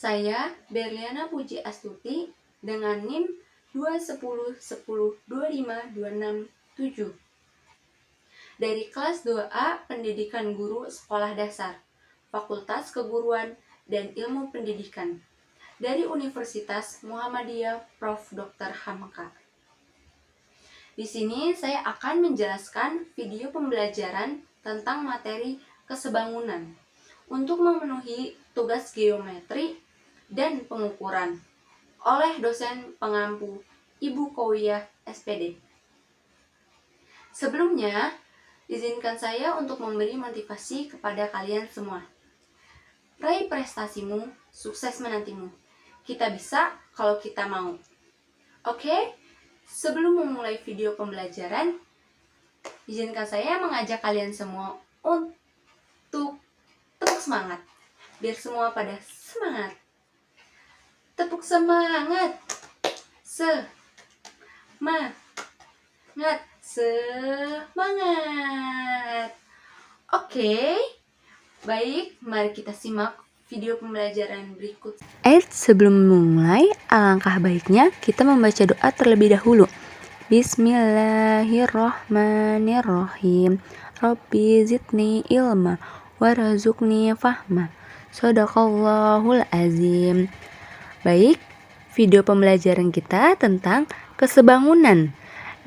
Saya Berliana Puji Astuti dengan NIM 21010252667 dari kelas 2A Pendidikan Guru Sekolah Dasar, Fakultas Keguruan dan Ilmu Pendidikan dari Universitas Muhammadiyah Prof. Dr. Hamka. Di sini saya akan menjelaskan video pembelajaran tentang materi kesebangunan untuk memenuhi tugas geometri dan pengukuran oleh dosen pengampu Ibu Kowiyah SPD. Sebelumnya, izinkan saya untuk memberi motivasi kepada kalian semua. Raih prestasimu, sukses menantimu. Kita bisa kalau kita mau. Oke? Sebelum memulai video pembelajaran, izinkan saya mengajak kalian semua untuk tepuk semangat. Biar semua pada semangat. Tepuk semangat. Semangat. Oke. Baik, mari kita simak video pembelajaran berikut. Sebelum memulai, alangkah baiknya kita membaca doa terlebih dahulu. Bismillahirrahmanirrahim. Rabbi zidni ilma warzuqni fahma. Shadaqallahul azim. Baik, video pembelajaran kita tentang kesebangunan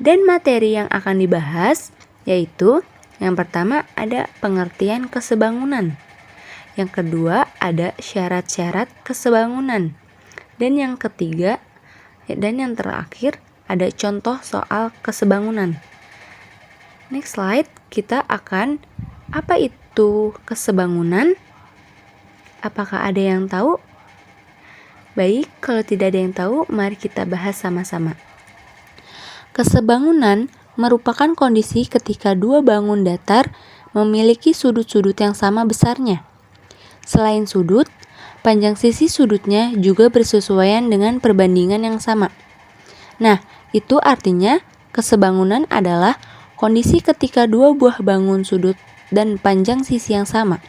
dan materi yang akan dibahas yaitu yang pertama ada pengertian kesebangunan. Yang kedua ada syarat-syarat kesebangunan. Dan yang ketiga dan yang terakhir ada contoh soal kesebangunan. Next slide, kita akan apa itu kesebangunan? Apakah ada yang tahu? Baik, kalau tidak ada yang tahu, mari kita bahas sama-sama. Kesebangunan merupakan kondisi ketika dua bangun datar memiliki sudut-sudut yang sama besarnya. Selain sudut, panjang sisi sudutnya juga bersesuaian dengan perbandingan yang sama. Nah, itu artinya kesebangunan adalah kondisi ketika dua buah bangun sudut dan panjang sisi yang sama.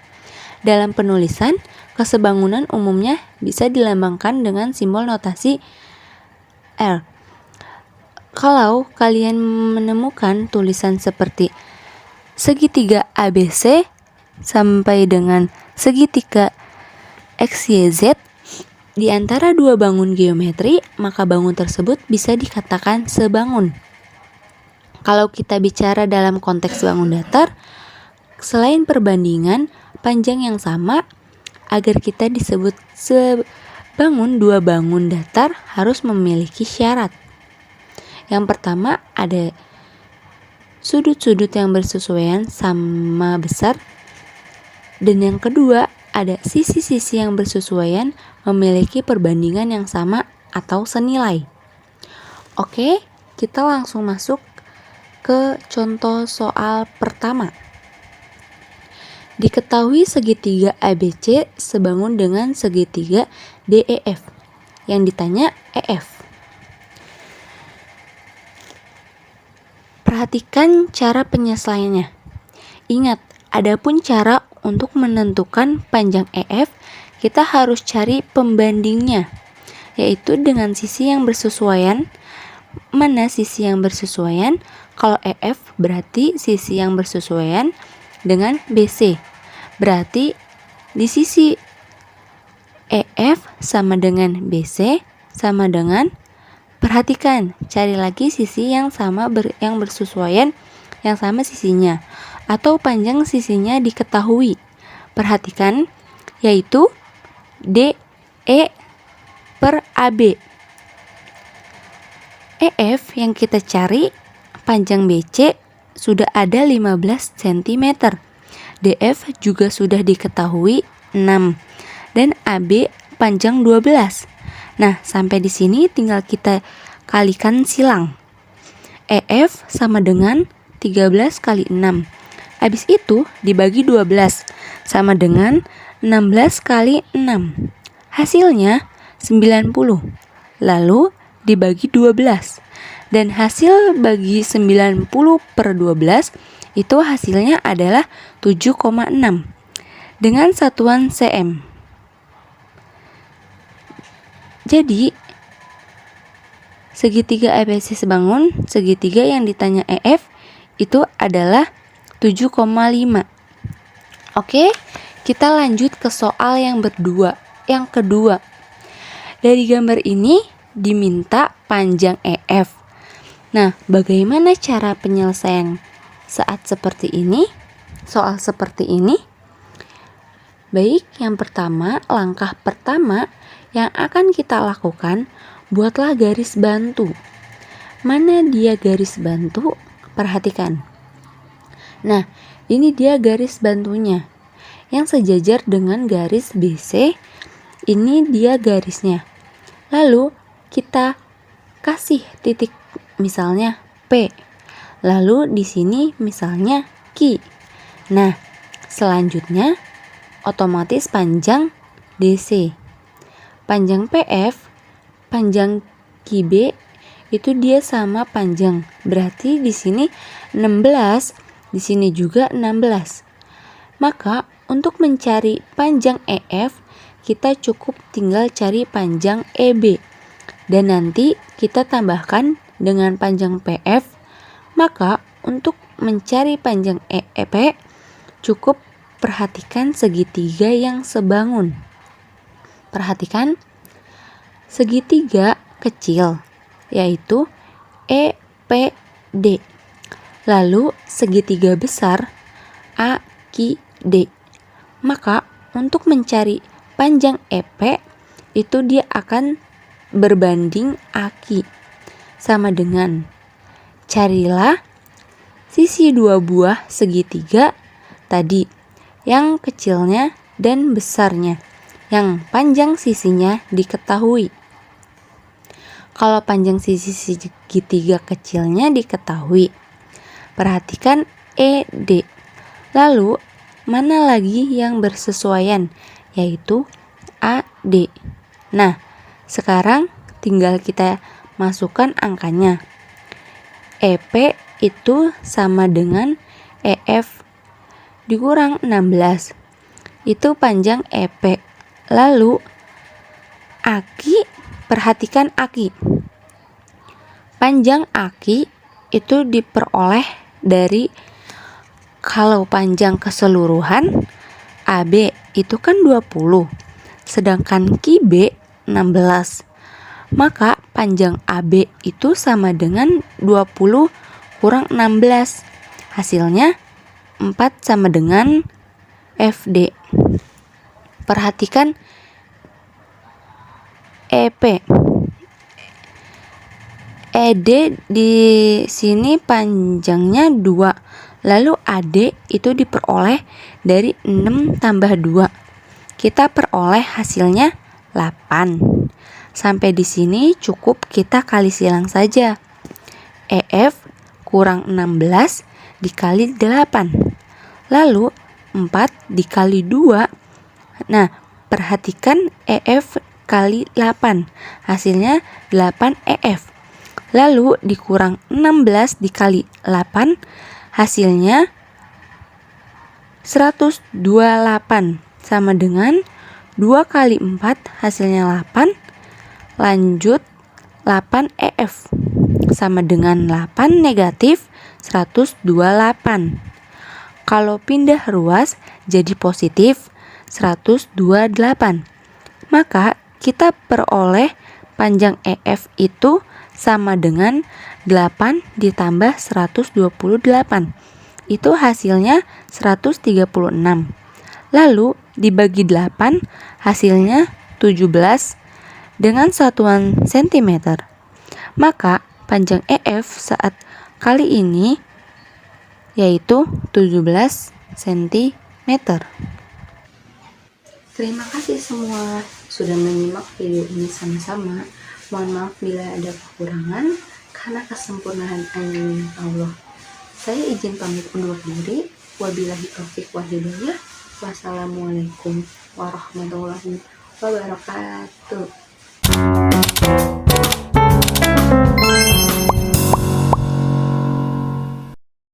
Dalam penulisan, kesebangunan umumnya bisa dilambangkan dengan simbol notasi R. Kalau kalian menemukan tulisan seperti segitiga ABC sampai dengan segitiga XYZ di antara dua bangun geometri, maka bangun tersebut bisa dikatakan sebangun. Kalau kita bicara dalam konteks bangun datar, selain perbandingan panjang yang sama, agar kita disebut sebangun, dua bangun datar harus memiliki syarat. Yang pertama ada sudut-sudut yang bersesuaian sama besar. Dan yang kedua ada sisi-sisi yang bersesuaian memiliki perbandingan yang sama atau senilai. Oke, kita langsung masuk ke contoh soal pertama. Diketahui segitiga ABC sebangun dengan segitiga DEF. Yang ditanya EF. Perhatikan cara penyesuaiannya. Ingat, adapun cara untuk menentukan panjang EF, kita harus cari pembandingnya, yaitu dengan sisi yang bersesuaian. Mana sisi yang bersesuaian? Kalau EF berarti sisi yang bersesuaian dengan BC. Berarti di sisi EF sama dengan BC sama dengan, perhatikan, cari lagi sisi yang sama yang bersesuaian yang sama sisinya atau panjang sisinya diketahui. Perhatikan, yaitu DE per AB. EF yang kita cari panjang BC sudah ada 15 cm. DF juga sudah diketahui 6 dan AB panjang 12. Nah, sampai di sini tinggal kita kalikan silang. EF sama dengan 13 kali 6. Habis itu dibagi 12 sama dengan 16 kali 6. Hasilnya 90. Lalu dibagi 12. Dan hasil bagi 90 per 12 itu hasilnya adalah 7,6 dengan satuan cm. Jadi segitiga ABC sebangun, segitiga yang ditanya EF itu adalah 7,5. Oke, kita lanjut ke soal yang kedua. Dari gambar ini diminta panjang EF. Nah, bagaimana cara penyelesaian soal seperti ini? Baik, langkah pertama yang akan kita lakukan, buatlah garis bantu. Mana dia garis bantu? Perhatikan. Nah, ini dia garis bantunya yang sejajar dengan garis BC. Ini dia garisnya. Lalu kita kasih titik, misalnya P. Lalu di sini misalnya Q. Nah, selanjutnya otomatis panjang DC. Panjang PF, panjang QB itu dia sama panjang. Berarti di sini 16. Di sini juga 16. Maka untuk mencari panjang EF, kita cukup tinggal cari panjang EB. Dan nanti kita tambahkan dengan panjang PF. Maka untuk mencari panjang EP, cukup perhatikan segitiga yang sebangun. Perhatikan segitiga kecil, yaitu EPD. Lalu segitiga besar AQD. Maka untuk mencari panjang EP itu dia akan berbanding AQ. Sama dengan carilah sisi dua buah segitiga tadi, yang kecilnya dan besarnya, yang panjang sisinya diketahui. Kalau panjang sisi segitiga kecilnya diketahui, perhatikan ED. Lalu mana lagi yang bersesuaian, yaitu AD. Nah, sekarang tinggal kita masukkan angkanya. EP itu sama dengan EF dikurang 16. Itu panjang EP. Lalu AQ, perhatikan AQ. Panjang AQ itu diperoleh dari, kalau panjang keseluruhan AB itu kan 20, sedangkan QB 16. Maka panjang AB itu sama dengan 20 kurang 16. Hasilnya 4 sama dengan FD. Perhatikan EP. ED di sini panjangnya 2. Lalu AD itu diperoleh dari 6 tambah 2. Kita peroleh hasilnya 8. Sampai di sini cukup kita kali silang saja. EF kurang 16 dikali 8. Lalu 4 dikali 2. Nah, perhatikan EF kali 8. Hasilnya 8 EF. Lalu dikurang 16 dikali 8, hasilnya 128, sama dengan 2 kali 4 hasilnya 8. Lanjut 8 EF sama dengan 8 negatif 128. Kalau pindah ruas jadi positif 128. Maka kita peroleh panjang EF itu sama dengan 8 ditambah 128. Itu hasilnya 136. Lalu dibagi 8, hasilnya 17 dengan satuan cm. Maka panjang EF saat kali ini yaitu 17 cm. Terima kasih semua sudah menyimak video ini sama-sama. Mohon maaf bila ada kekurangan, karena kesempurnaan hanya Allah. Saya izin pamit undur diri. Wabillahi taufiq wal hidayah. Wassalamualaikum warahmatullahi wabarakatuh.